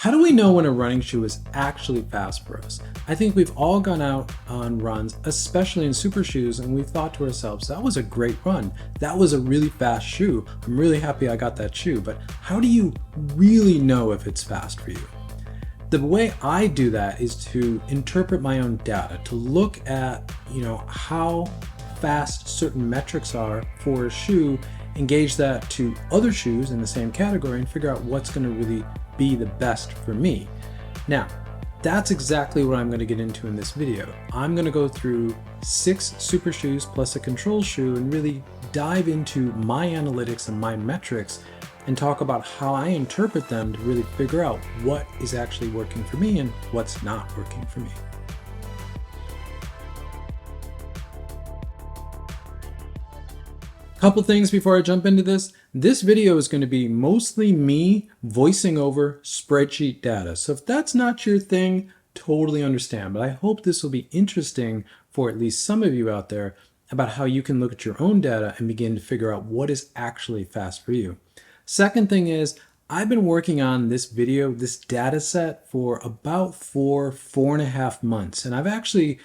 How do we know when a running shoe is actually fast for us? I think we've all gone out on runs, especially in super shoes, and we've thought to ourselves, that was a great run. That was a really fast shoe. I'm really happy I got that shoe. But how do you really know if it's fast for you? The way I do that is to interpret my own data, to look at, how fast certain metrics are for a shoe, engage that to other shoes in the same category, and figure out what's going to really be the best for me. Now, that's exactly what I'm going to get into in this video. I'm going to go through 6 super shoes plus a control shoe and really dive into my analytics and my metrics and talk about how I interpret them to really figure out what is actually working for me and what's not working for me. Couple things before I jump into this. This video is going to be mostly me voicing over spreadsheet data. So if that's not your thing, totally understand. But I hope this will be interesting for at least some of you out there about how you can look at your own data and begin to figure out what is actually fast for you. Second thing is, I've been working on this data set for about 4.5 months. And I've actually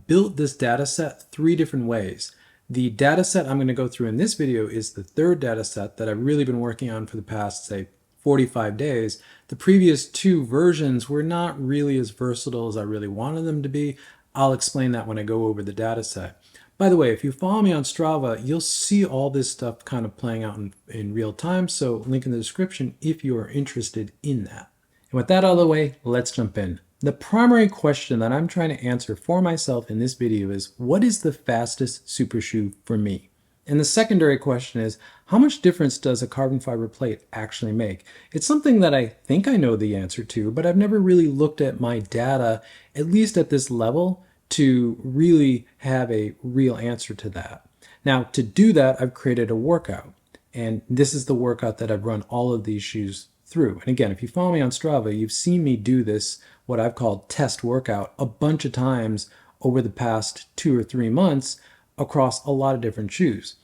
built this data set 3 different ways. The data set I'm going to go through in this video is the 3rd data set that I've really been working on for the past, say, 45 days. The previous 2 versions were not really as versatile as I really wanted them to be. I'll explain that when I go over the data set. By the way, if you follow me on Strava, you'll see all this stuff kind of playing out in real time, so link in the description if you are interested in that. And with that out of the way, let's jump in. The primary question that I'm trying to answer for myself in this video is, what is the fastest super shoe for me? And the secondary question is, how much difference does a carbon fiber plate actually make? It's something that I think I know the answer to, but I've never really looked at my data, at least at this level, to really have a real answer to that. Now, to do that, I've created a workout. And this is the workout that I've run all of these shoes through. And again, if you follow me on Strava, you've seen me do this, what I've called test workout, a bunch of times over the past 2 or 3 months across a lot of different shoes.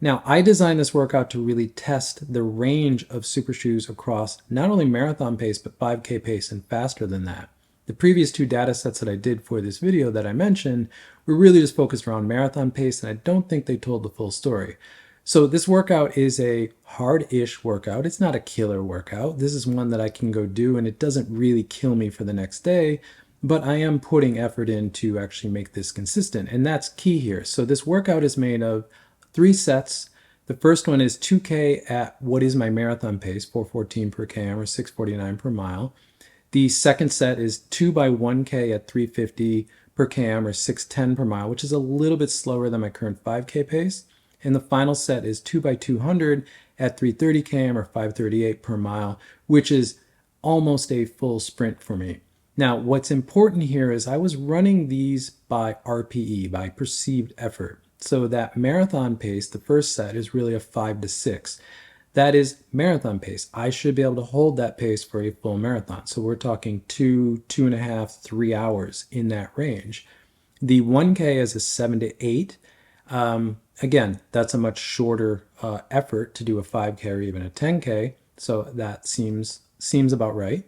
Now, I designed this workout to really test the range of super shoes across not only marathon pace, but 5K pace and faster than that. The previous 2 data sets that I did for this video that I mentioned were really just focused around marathon pace, and I don't think they told the full story. So this workout is a hard-ish workout. It's not a killer workout. This is one that I can go do and it doesn't really kill me for the next day, but I am putting effort in to actually make this consistent, and that's key here. So this workout is made of 3 sets. The first one is 2K at what is my marathon pace, 4:14 per km or 6:49 per mile. The second set is 2 by 1K at 3:50 per km or 6:10 per mile, which is a little bit slower than my current 5K pace. And the final set is 2 by 200 at 3:30 km or 5:38 per mile, which is almost a full sprint for me. Now, what's important here is I was running these by RPE, by perceived effort. So that marathon pace, the first set, is really a 5 to 6. That is marathon pace. I should be able to hold that pace for a full marathon. So we're talking 2.5, 3 hours in that range. The 1K is a 7 to 8. Again, that's a much shorter effort to do a 5K or even a 10K. So that seems about right.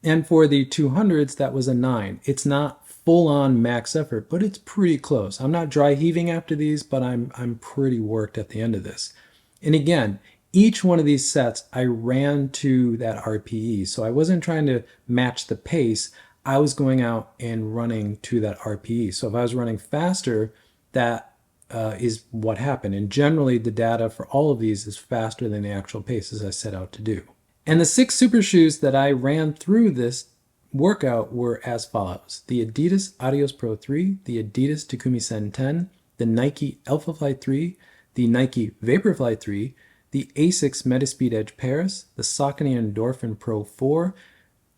And for the 200s, that was a 9. It's not full-on max effort, but it's pretty close. I'm not dry heaving after these, but I'm pretty worked at the end of this. And again, each one of these sets, I ran to that RPE. So I wasn't trying to match the pace. I was going out and running to that RPE. So if I was running faster, that is what happened. And generally, the data for all of these is faster than the actual paces I set out to do. And the 6 super shoes that I ran through this workout were as follows: the Adidas Adios Pro 3, the Adidas Takumi Sen 10, the Nike Alphafly 3, the Nike Vaporfly 3, the Asics Metaspeed Edge Paris, the Saucony Endorphin Pro 4,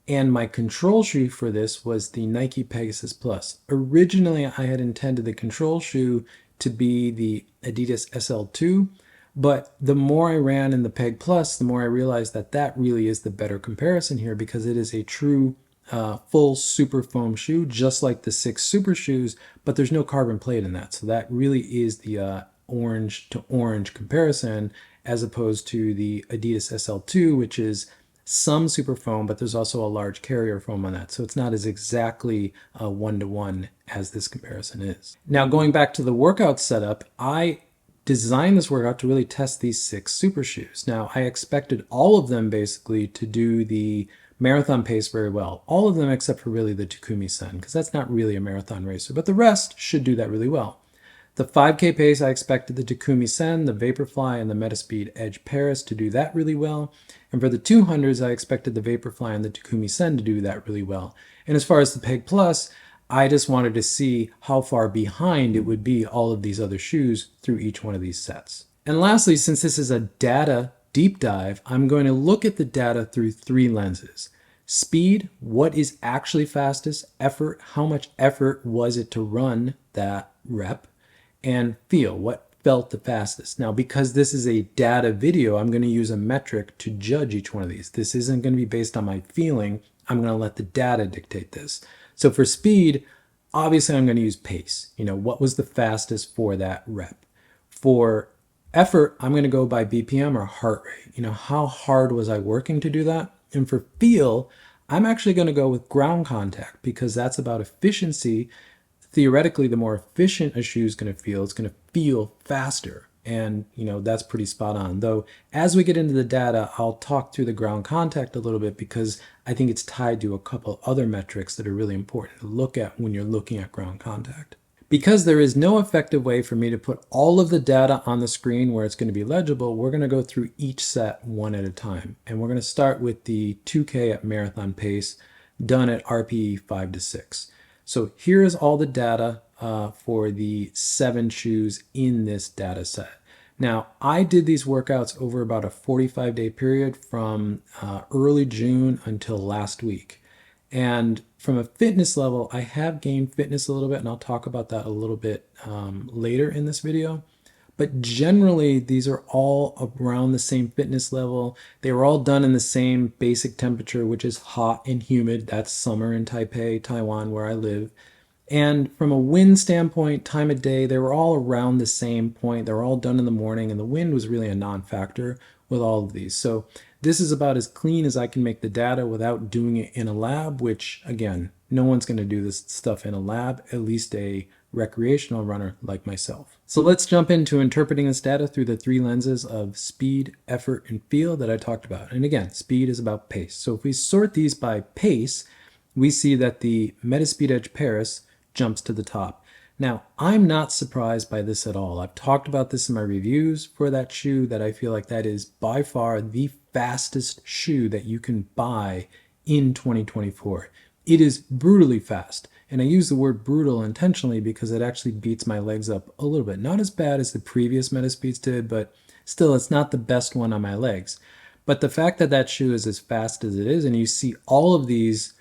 and my control shoe for this was the Nike Pegasus Plus. Originally, I had intended the control shoe to be the Adidas SL2, but the more I ran in the Peg Plus, the more I realized that that really is the better comparison here, because it is a true full super foam shoe, just like the 6 super shoes, but there's no carbon plate in that. So that really is the orange to orange comparison, as opposed to the Adidas SL2, which is some super foam, but there's also a large carrier foam on that. So it's not as exactly one-to-one as this comparison is. Now, going back to the workout setup, I designed this workout to really test these 6 super shoes. Now, I expected all of them basically to do the marathon pace very well. All of them except for really the Takumi Sen, because that's not really a marathon racer, but the rest should do that really well. The 5K pace, I expected the Takumi Sen, the Vaporfly, and the Metaspeed Edge Paris to do that really well. And for the 200s, I expected the Vaporfly and the Takumi Sen to do that really well. And as far as the Peg Plus, I just wanted to see how far behind it would be all of these other shoes through each one of these sets. And lastly, since this is a data deep dive, I'm going to look at the data through 3 lenses. Speed, what is actually fastest? Effort, how much effort was it to run that rep? And feel, what felt the fastest? Now, because this is a data video, I'm going to use a metric to judge each one of these. This isn't going to be based on my feeling. I'm going to let the data dictate this. So for speed, obviously I'm going to use pace. What was the fastest for that rep? For effort, I'm going to go by BPM or heart rate. How hard was I working to do that? And for feel, I'm actually going to go with ground contact because that's about efficiency. Theoretically, the more efficient a shoe is going to feel, it's going to feel faster. And, that's pretty spot on. Though, as we get into the data, I'll talk through the ground contact a little bit because I think it's tied to a couple other metrics that are really important to look at when you're looking at ground contact. Because there is no effective way for me to put all of the data on the screen where it's going to be legible, we're going to go through each set one at a time. And we're going to start with the 2K at marathon pace done at RPE 5 to 6. So here is all the data for the 7 shoes in this data set. Now, I did these workouts over about a 45-day period from early June until last week. And from a fitness level, I have gained fitness a little bit, and I'll talk about that a little bit later in this video. But generally, these are all around the same fitness level. They were all done in the same basic temperature, which is hot and humid. That's summer in Taipei, Taiwan, where I live. And from a wind standpoint, time of day, they were all around the same point. They were all done in the morning, and the wind was really a non-factor with all of these. So this is about as clean as I can make the data without doing it in a lab, which, again, no one's going to do this stuff in a lab, at least a recreational runner like myself. So let's jump into interpreting this data through the 3 lenses of speed, effort, and feel that I talked about. And again, speed is about pace. So if we sort these by pace, we see that the Metaspeed Edge Paris jumps to the top. Now, I'm not surprised by this at all. I've talked about this in my reviews for that shoe, that I feel like that is by far the fastest shoe that you can buy in 2024. It is brutally fast. And I use the word brutal intentionally because it actually beats my legs up a little bit. Not as bad as the previous Metaspeeds did, but still, it's not the best one on my legs. But the fact that that shoe is as fast as it is, and you see all of these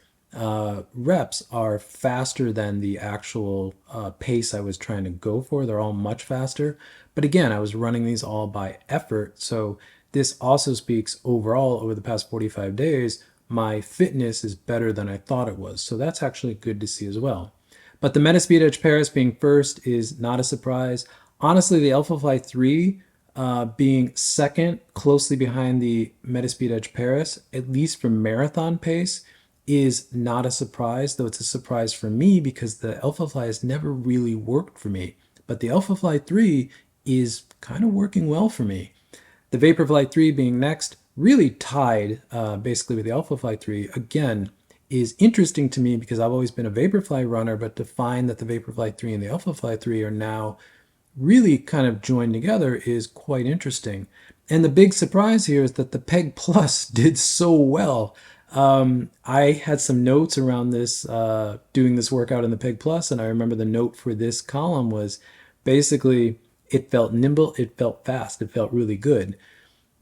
reps are faster than the actual pace I was trying to go for. They're all much faster. But again, I was running these all by effort. So this also speaks overall over the past 45 days, my fitness is better than I thought it was. So that's actually good to see as well. But the Metaspeed Edge Paris being first is not a surprise. Honestly, the Alphafly 3 being second, closely behind the Metaspeed Edge Paris, at least for marathon pace, is not a surprise, though it's a surprise for me because the Alphafly has never really worked for me. But the Alphafly 3 is kind of working well for me. The Vaporfly 3 being next, really tied basically with the Alphafly 3, again, is interesting to me because I've always been a Vaporfly runner, but to find that the Vaporfly 3 and the Alphafly 3 are now really kind of joined together is quite interesting. And the big surprise here is that the Peg Plus did so well. I had some notes around this, doing this workout in the Peg Plus, and I remember the note for this column was basically, it felt nimble, it felt fast, it felt really good.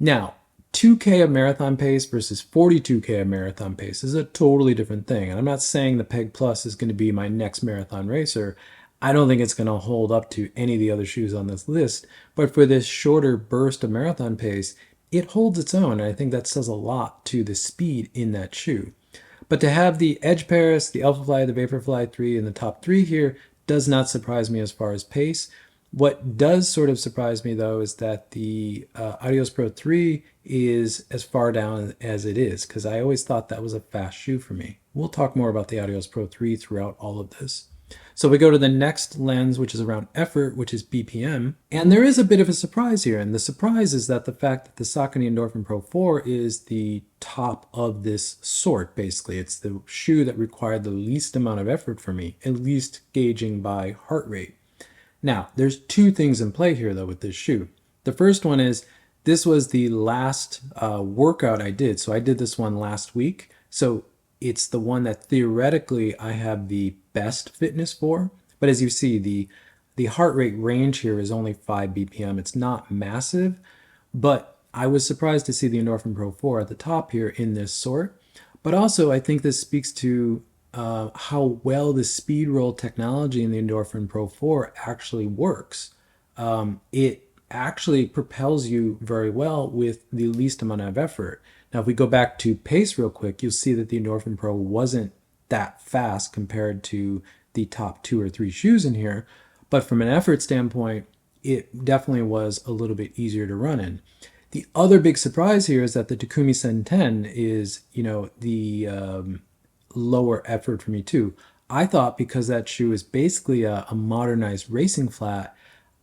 Now, 2K of marathon pace versus 42K of marathon pace is a totally different thing. And I'm not saying the Peg Plus is going to be my next marathon racer. I don't think it's going to hold up to any of the other shoes on this list. But for this shorter burst of marathon pace, it holds its own. And I think that says a lot to the speed in that shoe. But to have the Edge Paris, the Alphafly, the Vaporfly 3 in the top 3 here does not surprise me as far as pace. What does sort of surprise me though is that the Adios Pro 3 is as far down as it is, because I always thought that was a fast shoe for me. We'll talk more about the Adios Pro 3 throughout all of this. So we go to the next lens, which is around effort, which is BPM. And there is a bit of a surprise here. And the surprise is that the fact that the Saucony Endorphin Pro 4 is the top of this sort, basically. It's the shoe that required the least amount of effort for me, at least gauging by heart rate. Now, there's two things in play here, though, with this shoe. The first one is this was the last workout I did. So I did this one last week. So it's the one that theoretically I have the best fitness for. But as you see, the heart rate range here is only 5 BPM. It's not massive, but I was surprised to see the Endorphin Pro 4 at the top here in this sort. But also, I think this speaks to how well the speed roll technology in the Endorphin Pro 4 actually works. It actually propels you very well with the least amount of effort. Now, if we go back to pace real quick, you'll see that the Endorphin Pro wasn't that fast compared to the top 2 or 3 shoes in here. But from an effort standpoint, it definitely was a little bit easier to run in. The other big surprise here is that the Takumi Sen 10 is, the lower effort for me too. I thought because that shoe is basically a modernized racing flat,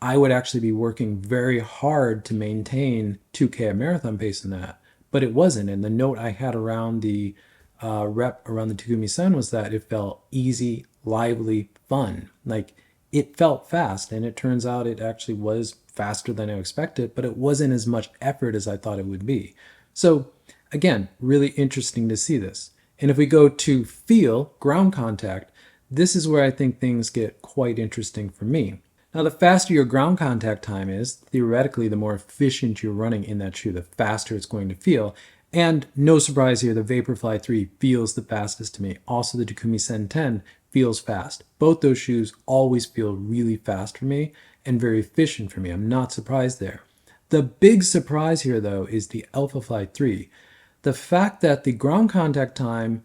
I would actually be working very hard to maintain 2K at marathon pace in that, but it wasn't. And the note I had around the rep around the Takumi Sen was that it felt easy, lively, fun. Like it felt fast, and it turns out it actually was faster than I expected, but it wasn't as much effort as I thought it would be. So again, really interesting to see this. And if we go to feel, ground contact, this is where I think things get quite interesting for me. Now, the faster your ground contact time is, theoretically, the more efficient you're running in that shoe, the faster it's going to feel. And no surprise here, the Vaporfly 3 feels the fastest to me. Also, the Takumi Sen 10 feels fast. Both those shoes always feel really fast for me and very efficient for me. I'm not surprised there. The big surprise here, though, is the Alphafly 3. The fact that the ground contact time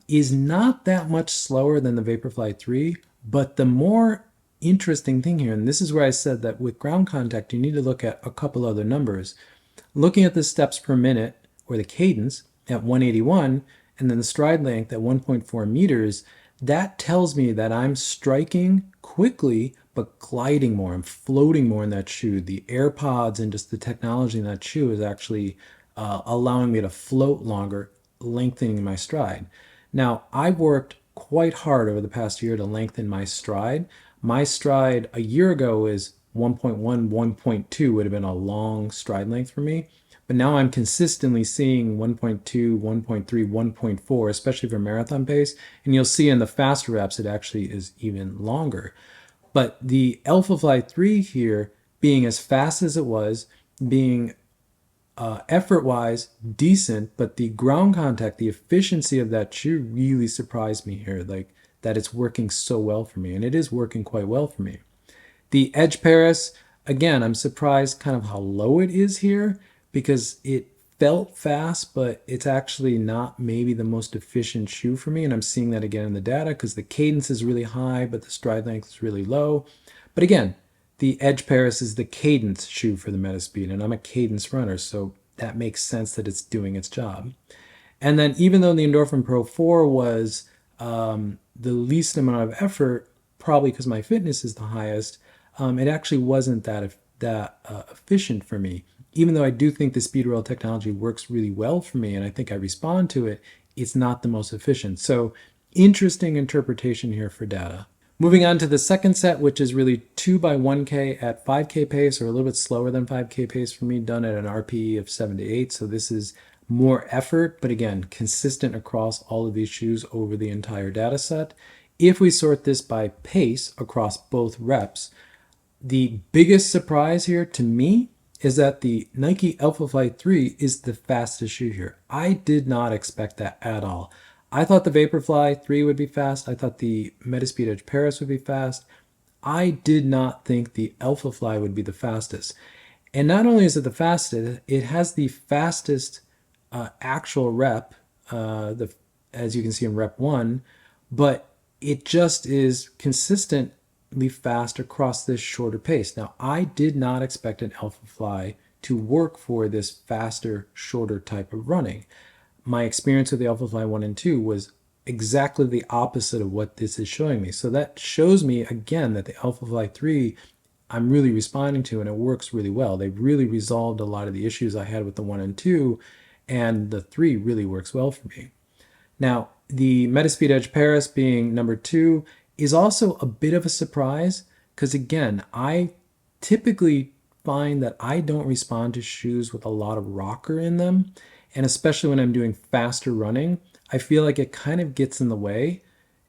is not that much slower than the Vaporfly 3, but the more interesting thing here, and this is where I said that with ground contact, you need to look at a couple other numbers. Looking at the steps per minute, or the cadence, at 181, and then the stride length at 1.4 meters, that tells me that I'm striking quickly, but gliding more. I'm floating more in that shoe. The AirPods and just the technology in that shoe is actually allowing me to float longer, lengthening my stride. Now, I've worked quite hard over the past year to lengthen my stride. My stride a year ago is 1.1, 1.2 would have been a long stride length for me. But now I'm consistently seeing 1.2, 1.3, 1.4, especially for marathon pace. And you'll see in the faster reps, it actually is even longer. But the Alphafly 3 here, being as fast as it was, being effort-wise decent, but the ground contact, the efficiency of that shoe really surprised me here, like that it's working so well for me, and it is working quite well for me. The Edge Paris, again, I'm surprised kind of how low it is here because it felt fast, but it's actually not maybe the most efficient shoe for me, and I'm seeing that again in the data because the cadence is really high, but the stride length is really low. But again, the Edge Paris is the cadence shoe for the Metaspeed, and I'm a cadence runner, so that makes sense that it's doing its job. And then even though the Endorphin Pro 4 was the least amount of effort, probably because my fitness is the highest, it actually wasn't that efficient for me. Even though I do think the speed roll technology works really well for me, and I think I respond to it, it's not the most efficient. So interesting interpretation here for data. Moving on to the second set, which is really 2 by 1K at 5K pace, or a little bit slower than 5K pace for me, done at an RPE of 7 to 8. So this is more effort, but again, consistent across all of these shoes over the entire data set. If we sort this by pace across both reps, the biggest surprise here to me is that the Nike Alphafly 3 is the fastest shoe here. I did not expect that at all. I thought the Vaporfly 3 would be fast. I thought the Metaspeed Edge Paris would be fast. I did not think the Alphafly would be the fastest. And not only is it the fastest, it has the fastest actual rep, as you can see in rep 1, but it just is consistent consistently fast across this shorter pace. Now, I did not expect an Alpha Fly to work for this faster, shorter type of running. My experience with the Alpha Fly 1 and 2 was exactly the opposite of what this is showing me. So that shows me again that the Alpha Fly 3 I'm really responding to, and it works really well. They've really resolved a lot of the issues I had with the 1 and 2, and the 3 really works well for me. Now, the Metaspeed Edge Paris being number 2 is also a bit of a surprise because, again, I typically find that I don't respond to shoes with a lot of rocker in them, and especially when I'm doing faster running, I feel like it kind of gets in the way.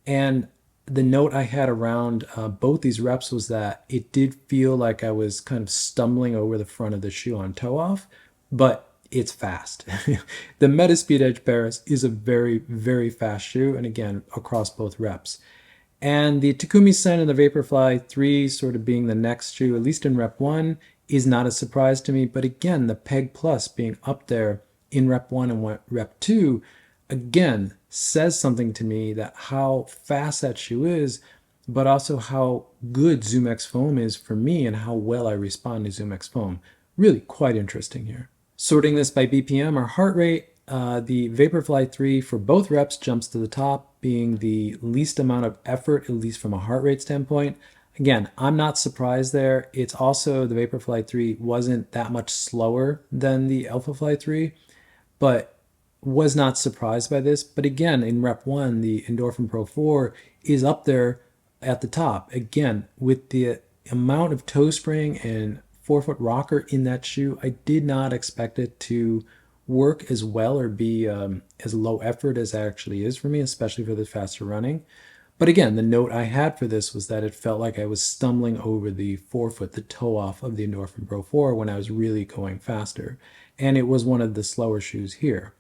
And the note I had around both these reps was that it did feel like I was kind of stumbling over the front of the shoe on toe off, but it's fast. The Metaspeed Edge Paris is a very, very fast shoe, and again, across both reps. And the Takumi Sen and the Vaporfly 3 sort of being the next shoe, at least in rep 1, is not a surprise to me. But again, the Peg Plus being up there in rep 1 and rep 2, again, says something to me that how fast that shoe is, but also how good ZoomX foam is for me and how well I respond to ZoomX foam. Really quite interesting here. Sorting this by BPM or heart rate, the Vaporfly 3 for both reps jumps to the top, being the least amount of effort, at least from a heart rate standpoint. Again, I'm not surprised there. It's also the Vaporfly 3 wasn't that much slower than the Alphafly 3, but was not surprised by this. But again, in rep 1, the Endorphin Pro 4 is up there at the top. Again, with the amount of toe spring and forefoot rocker in that shoe, I did not expect it to work as well or be as low effort as it actually is for me, especially for the faster running. But again, the note I had for this was that it felt like I was stumbling over the forefoot, the toe off of the Endorphin Pro 4 when I was really going faster. And it was one of the slower shoes here.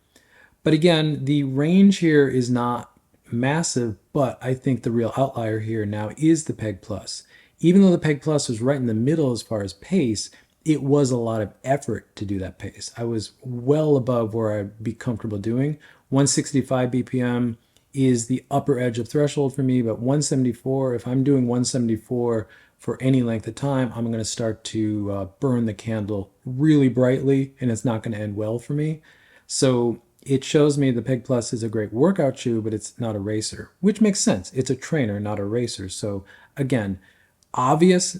But again, the range here is not massive, but I think the real outlier here now is the Peg Plus. Even though the Peg Plus was right in the middle as far as pace, it was a lot of effort to do that pace. I was well above where I'd be comfortable doing. 165 BPM is the upper edge of threshold for me, but 174, if I'm doing 174 for any length of time, I'm going to start to burn the candle really brightly, and it's not going to end well for me. So it shows me the Peg Plus is a great workout shoe, but it's not a racer, which makes sense. It's a trainer, not a racer. So again, obvious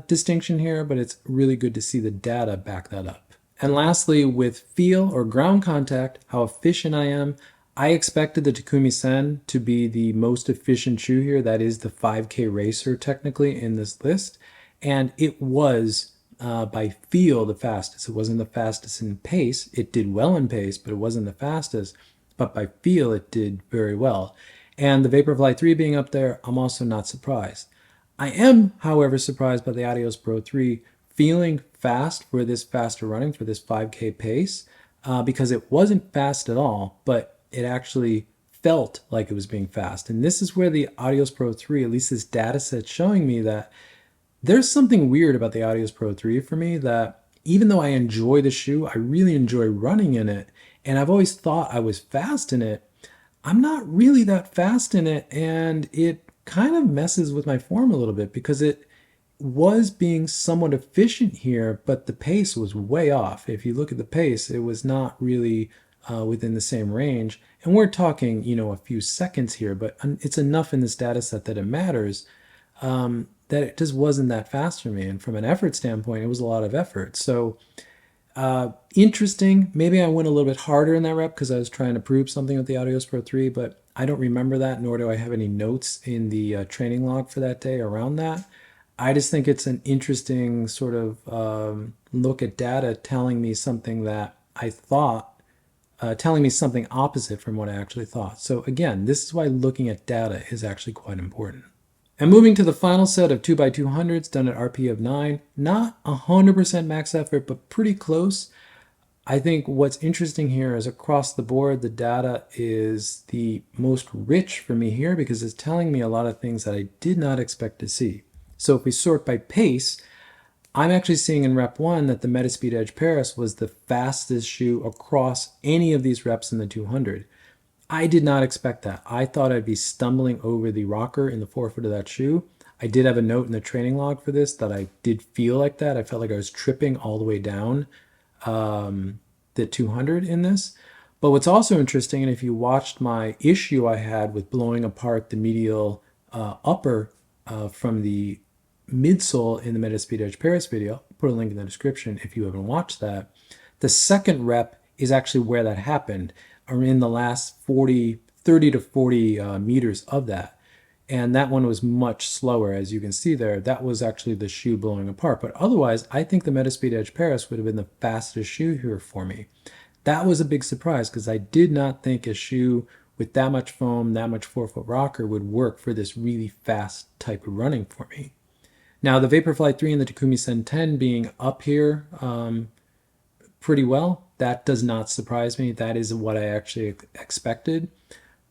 distinction here, but it's really good to see the data back that up. And lastly, with feel or ground contact, how efficient I am. I expected the Takumi Sen to be the most efficient shoe here. That is the 5K racer technically in this list. And it was by feel the fastest. It wasn't the fastest in pace. It did well in pace, but it wasn't the fastest. But by feel, it did very well. And the Vaporfly 3 being up there, I'm also not surprised. I am, however, surprised by the Adios Pro 3 feeling fast for this faster running, for this 5K pace, because it wasn't fast at all, but it actually felt like it was being fast. And this is where the Adios Pro 3, at least this data set's showing me that there's something weird about the Adios Pro 3 for me, that even though I enjoy the shoe, I really enjoy running in it, and I've always thought I was fast in it, I'm not really that fast in it, and it kind of messes with my form a little bit because it was being somewhat efficient here, but the pace was way off. If you look at the pace, it was not really within the same range. And we're talking, a few seconds here, but it's enough in this data set that it matters, that it just wasn't that fast for me. And from an effort standpoint, it was a lot of effort. So interesting. Maybe I went a little bit harder in that rep because I was trying to prove something with the Adios Pro 3, but I don't remember that, nor do I have any notes in the training log for that day around that. I just think it's an interesting sort of look at data telling me something that I thought, telling me something opposite from what I actually thought. So again, this is why looking at data is actually quite important. And moving to the final set of 2x200s done at RP of 9, not 100% max effort, but pretty close. I think what's interesting here is across the board, the data is the most rich for me here because it's telling me a lot of things that I did not expect to see. So if we sort by pace, I'm actually seeing in rep 1 that the Metaspeed Edge Paris was the fastest shoe across any of these reps in the 200. I did not expect that. I thought I'd be stumbling over the rocker in the forefoot of that shoe. I did have a note in the training log for this that I did feel like that. I felt like I was tripping all the way down the 200 in this. But what's also interesting, and if you watched my issue I had with blowing apart the medial upper from the midsole in the Metaspeed Edge Paris video, I'll put a link in the description if you haven't watched that, the second rep is actually where that happened, or in the last 30 to 40 meters of that. And that one was much slower, as you can see there. That was actually the shoe blowing apart. But otherwise, I think the Metaspeed Edge Paris would have been the fastest shoe here for me. That was a big surprise because I did not think a shoe with that much foam, that much forefoot rocker would work for this really fast type of running for me. Now, the Vaporfly 3 and the Takumi Sen 10 being up here pretty well, that does not surprise me. That is what I actually expected.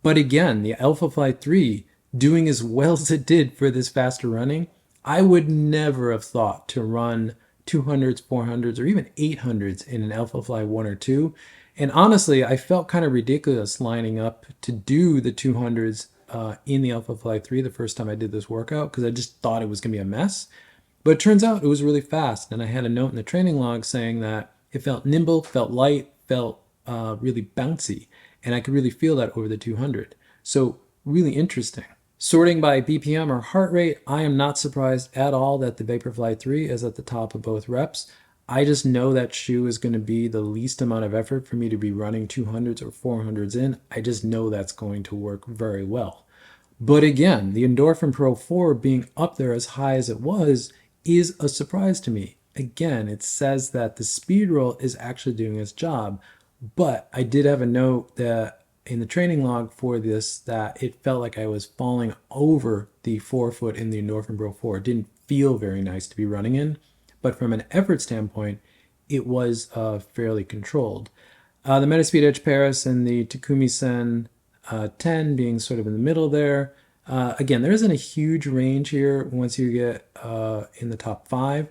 But again, the Alphafly 3 doing as well as it did for this faster running, I would never have thought to run 200s, 400s, or even 800s in an Alphafly 1 or 2. And honestly, I felt kind of ridiculous lining up to do the 200s in the Alphafly 3 the first time I did this workout because I just thought it was going to be a mess. But it turns out it was really fast. And I had a note in the training log saying that it felt nimble, felt light, felt really bouncy. And I could really feel that over the 200. So really interesting. Sorting by BPM or heart rate, I am not surprised at all that the Vaporfly 3 is at the top of both reps. I just know that shoe is going to be the least amount of effort for me to be running 200s or 400s in. I just know that's going to work very well. But again, the Endorphin Pro 4 being up there as high as it was is a surprise to me. Again, it says that the speed roll is actually doing its job, but I did have a note that in the training log for this that it felt like I was falling over the forefoot in the Endorphin Pro 4. It didn't feel very nice to be running in, but from an effort standpoint, it was fairly controlled. The Metaspeed Edge Paris and the Takumi Sen 10 being sort of in the middle there. Again, there isn't a huge range here once you get in the top 5.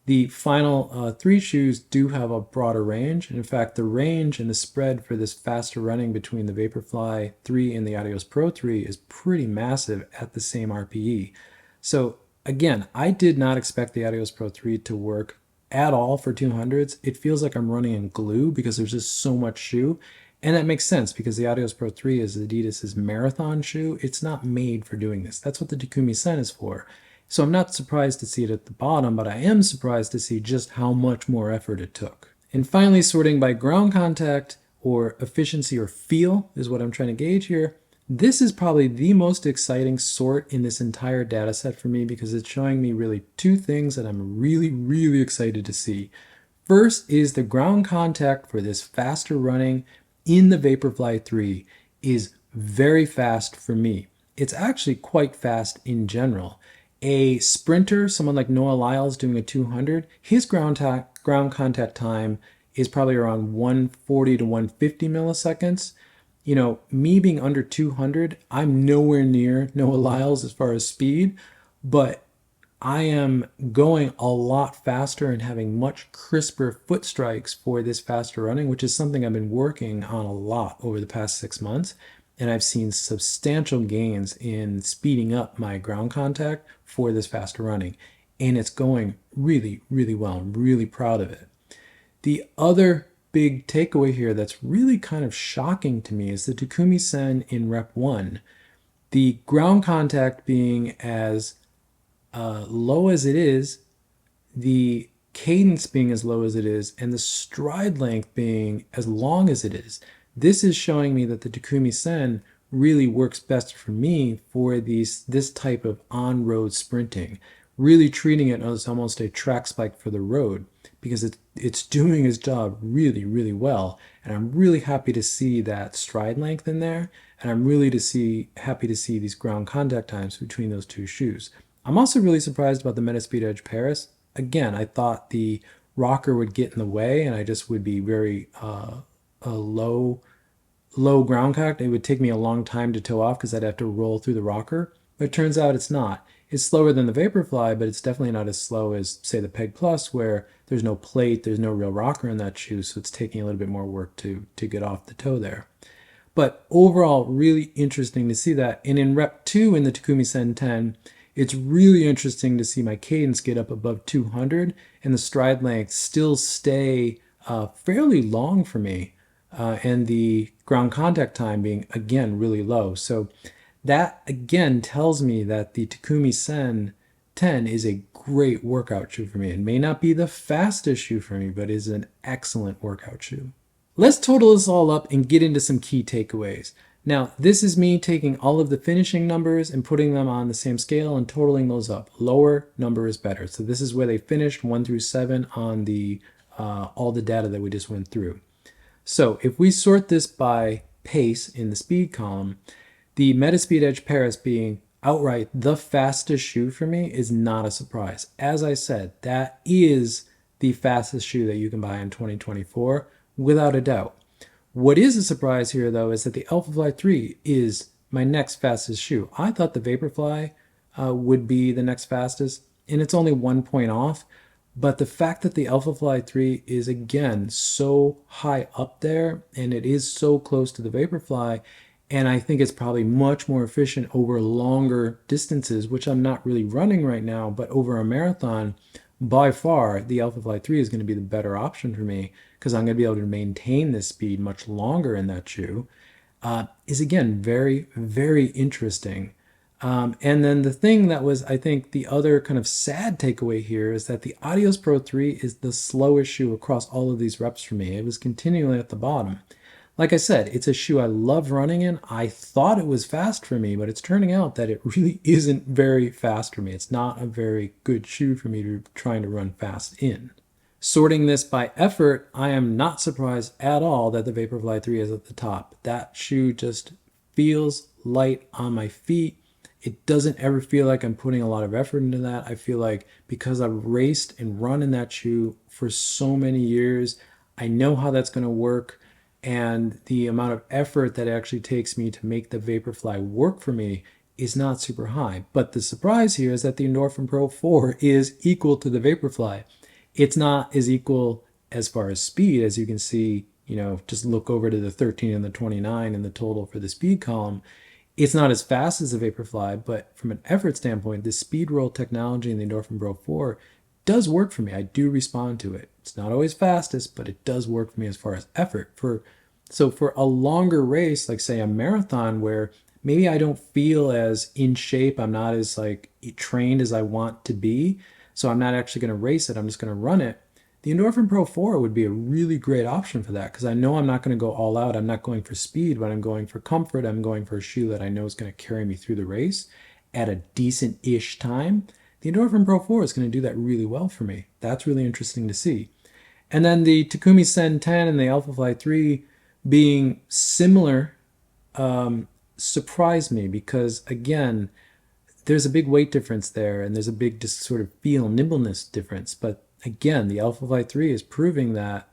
The final 3 shoes do have a broader range. And in fact, the range and the spread for this faster running between the Vaporfly 3 and the Adios Pro 3 is pretty massive at the same RPE. So again, I did not expect the Adios Pro 3 to work at all for 200s. It feels like I'm running in glue because there's just so much shoe. And that makes sense because the Adios Pro 3 is Adidas's marathon shoe. It's not made for doing this. That's what the Takumi Sen is for. So I'm not surprised to see it at the bottom, but I am surprised to see just how much more effort it took. And finally, sorting by ground contact or efficiency or feel is what I'm trying to gauge here. This is probably the most exciting sort in this entire data set for me because it's showing me really 2 things that I'm really, really excited to see. First is the ground contact for this faster running in the Vaporfly 3 is very fast for me. It's actually quite fast in general. A sprinter, someone like Noah Lyles doing a 200, his ground contact time is probably around 140 to 150 milliseconds. You know, me being under 200, I'm nowhere near Noah Lyles as far as speed, but I am going a lot faster and having much crisper foot strikes for this faster running, which is something I've been working on a lot over the past 6 months. And I've seen substantial gains in speeding up my ground contact for this faster running. And it's going really, really well. I'm really proud of it. The other big takeaway here that's really kind of shocking to me is the Takumi Sen in rep 1. The ground contact being as low as it is, the cadence being as low as it is, and the stride length being as long as it is. This is showing me that the Takumi Sen really works best for me for this type of on-road sprinting, really treating it as almost a track spike for the road because it's doing its job really, really well. And I'm really happy to see that stride length in there, and I'm really happy to see these ground contact times between those 2 shoes. I'm also really surprised about the Metaspeed Edge Paris. Again, I thought the rocker would get in the way and I just would be very low ground contact. It would take me a long time to toe off because I'd have to roll through the rocker. But it turns out it's not. It's slower than the Vaporfly, but it's definitely not as slow as, say, the Peg Plus, where there's no plate, there's no real rocker in that shoe, so it's taking a little bit more work to get off the toe there. But overall, really interesting to see that. And in rep 2 in the Takumi Sen 10, It's really interesting to see my cadence get up above 200 and the stride length still stay fairly long for me, and the ground contact time being, again, really low. So that, again, tells me that the Takumi Sen 10 is a great workout shoe for me. It may not be the fastest shoe for me, but is an excellent workout shoe. Let's total this all up and get into some key takeaways. Now, this is me taking all of the finishing numbers and putting them on the same scale and totaling those up. Lower number is better. So this is where they finished 1 through 7 on the all the data that we just went through. So if we sort this by pace in the speed column, the Metaspeed Edge Paris being outright the fastest shoe for me is not a surprise. As I said, that is the fastest shoe that you can buy in 2024, without a doubt. What is a surprise here, though, is that the Alphafly 3 is my next fastest shoe. I thought the Vaporfly would be the next fastest, and it's only 1 point off. But the fact that the Alphafly 3 is, again, so high up there, and it is so close to the Vaporfly, and I think it's probably much more efficient over longer distances, which I'm not really running right now, but over a marathon, by far, the Alphafly 3 is going to be the better option for me because I'm going to be able to maintain this speed much longer in that shoe, is, again, very, very interesting. And then the thing that was, I think, the other kind of sad takeaway here is that the Adios Pro 3 is the slowest shoe across all of these reps for me. It was continually at the bottom. Like I said, it's a shoe I love running in. I thought it was fast for me, but it's turning out that it really isn't very fast for me. It's not a very good shoe for me to trying to run fast in. Sorting this by effort, I am not surprised at all that the Vaporfly 3 is at the top. That shoe just feels light on my feet. It doesn't ever feel like I'm putting a lot of effort into that. I feel like because I've raced and run in that shoe for so many years, I know how that's going to work. And the amount of effort that it actually takes me to make the Vaporfly work for me is not super high. But the surprise here is that the Endorphin Pro 4 is equal to the Vaporfly. It's not as equal as far as speed, as you can see, just look over to the 13 and the 29 in the total for the speed column. It's not as fast as the Vaporfly, but from an effort standpoint, the speed roll technology in the Endorphin Pro 4 does work for me. I do respond to it. It's not always fastest, but it does work for me as far as effort. So for a longer race, like say a marathon where maybe I don't feel as in shape, I'm not as trained as I want to be, so I'm not actually going to race it, I'm just going to run it, the Endorphin Pro 4 would be a really great option for that because I know I'm not going to go all out. I'm not going for speed, but I'm going for comfort. I'm going for a shoe that I know is going to carry me through the race at a decent-ish time. The Endorphin Pro 4 is going to do that really well for me. That's really interesting to see. And then the Takumi Sen 10 and the Alphafly 3 being similar surprised me because, again, there's a big weight difference there and there's a big just sort of feel nimbleness difference. But again, the Alphafly 3 is proving that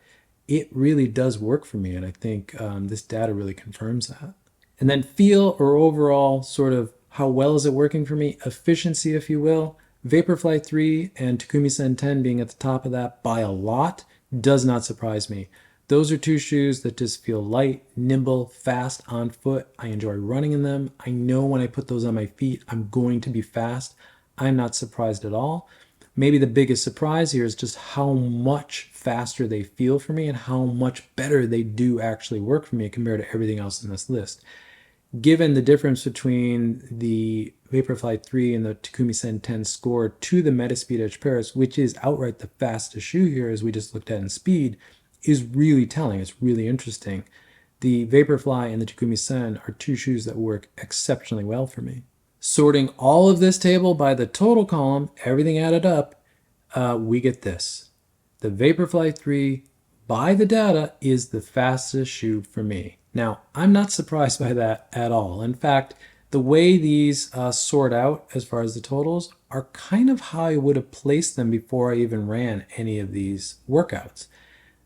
it really does work for me. And I think this data really confirms that. And then feel or overall sort of how well is it working for me? Efficiency, if you will. Vaporfly 3 and Takumi Sen 10 being at the top of that by a lot does not surprise me. Those are two shoes that just feel light, nimble, fast on foot. I enjoy running in them. I know when I put those on my feet, I'm going to be fast. I'm not surprised at all. Maybe the biggest surprise here is just how much faster they feel for me and how much better they do actually work for me compared to everything else in this list. Given the difference between the Vaporfly 3 and the Takumi Sen 10 score to the Metaspeed Edge Paris, which is outright the fastest shoe here as we just looked at in speed, is really telling. It's really interesting. The Vaporfly and the Takumi Sen are two shoes that work exceptionally well for me. Sorting all of this table by the total column, everything added up, we get this. The Vaporfly 3, by the data, is the fastest shoe for me. Now, I'm not surprised by that at all. In fact, the way these sort out as far as the totals are kind of how I would have placed them before I even ran any of these workouts.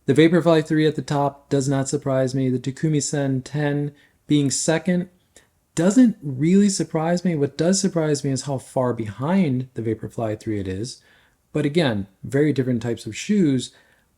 The Vaporfly 3 at the top does not surprise me. The Takumi Sen 10 being second doesn't really surprise me. What does surprise me is how far behind the Vaporfly 3 it is. But again, very different types of shoes.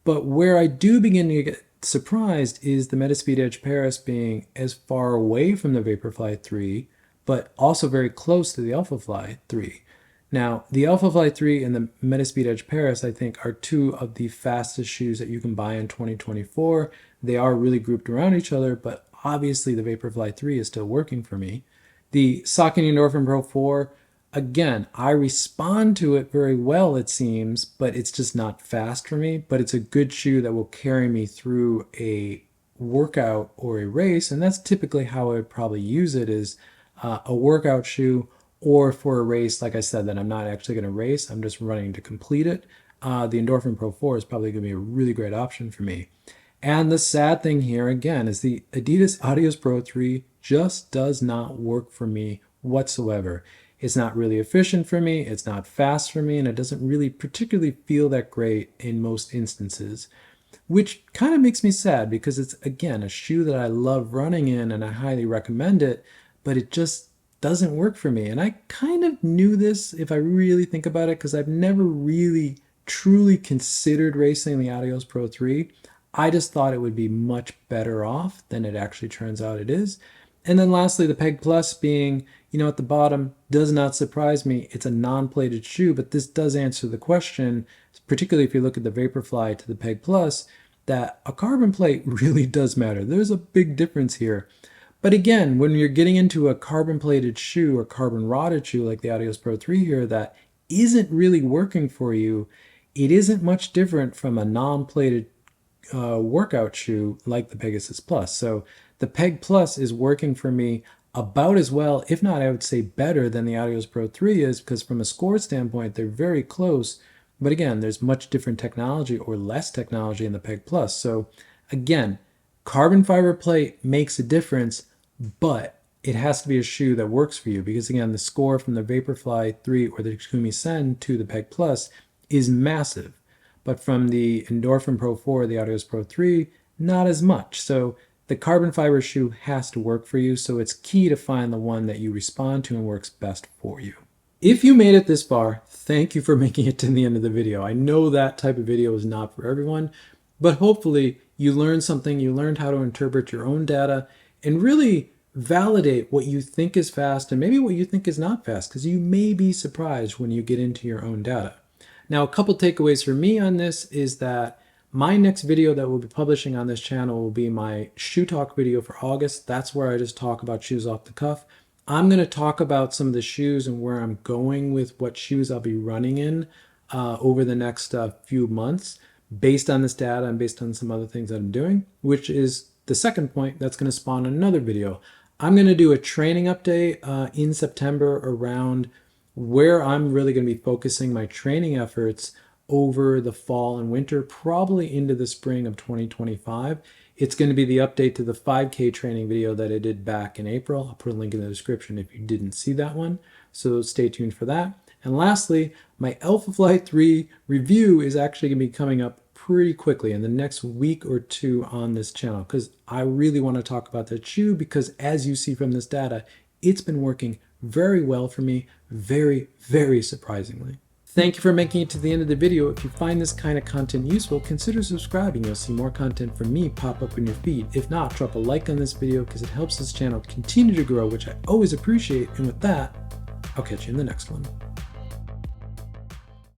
But where I do begin to get surprised is the Metaspeed Edge Paris being as far away from the Vaporfly 3, but also very close to the Alphafly 3. Now, the Alpha Fly 3 and the Metaspeed Edge Paris, I think, are two of the fastest shoes that you can buy in 2024. They are really grouped around each other, but obviously the Vaporfly 3 is still working for me. The Saucony Endorphin Pro 4, again, I respond to it very well, it seems, but it's just not fast for me. But it's a good shoe that will carry me through a workout or a race, and that's typically how I would probably use it, is a workout shoe, or for a race, like I said, that I'm not actually going to race, I'm just running to complete it. The Endorphin Pro 4 is probably going to be a really great option for me. And the sad thing here, again, is the Adidas Adios Pro 3 just does not work for me whatsoever. It's not really efficient for me, it's not fast for me, and it doesn't really particularly feel that great in most instances, which kind of makes me sad because it's, again, a shoe that I love running in and I highly recommend it, but it just doesn't work for me. And I kind of knew this, if I really think about it, because I've never really truly considered racing the Adios Pro 3. I just thought it would be much better off than it actually turns out it is. And then lastly, the Peg Plus being, at the bottom, does not surprise me. It's a non-plated shoe, but this does answer the question, particularly if you look at the Vaporfly to the Peg Plus, that a carbon plate really does matter. There's a big difference here. But again, when you're getting into a carbon plated shoe or carbon rotted shoe like the Adios Pro 3 here that isn't really working for you, it isn't much different from a non-plated workout shoe like the Pegasus Plus. So the Peg Plus is working for me about as well, if not, I would say better than the Adios Pro 3 is, because from a score standpoint, they're very close. But again, there's much different technology or less technology in the Peg Plus. So again, carbon fiber plate makes a difference, but it has to be a shoe that works for you, because again, the score from the Vaporfly 3 or the Takumi Sen to the Peg Plus is massive. But from the Endorphin Pro 4, the Adios Pro 3, not as much. So the carbon fiber shoe has to work for you, so it's key to find the one that you respond to and works best for you. If you made it this far, thank you for making it to the end of the video. I know that type of video is not for everyone, but hopefully you learned something, you learned how to interpret your own data and really validate what you think is fast and maybe what you think is not fast, because you may be surprised when you get into your own data. Now, a couple takeaways for me on this is that my next video that we'll be publishing on this channel will be my shoe talk video for August. That's where I just talk about shoes off the cuff. I'm going to talk about some of the shoes and where I'm going with what shoes I'll be running in over the next few months based on this data and based on some other things that I'm doing, which is the second point that's going to spawn another video. I'm going to do a training update in September around where I'm really going to be focusing my training efforts over the fall and winter, probably into the spring of 2025. It's going to be the update to the 5K training video that I did back in April. I'll put a link in the description if you didn't see that one. So stay tuned for that. And lastly, my Alpha Fly 3 review is actually going to be coming up pretty quickly in the next week or two on this channel, because I really want to talk about that shoe, because as you see from this data, it's been working very well for me, very, very surprisingly. Thank you for making it to the end of the video. If you find this kind of content useful, consider subscribing. You'll see more content from me pop up in your feed. If not, drop a like on this video because it helps this channel continue to grow, which I always appreciate. And with that, I'll catch you in the next one.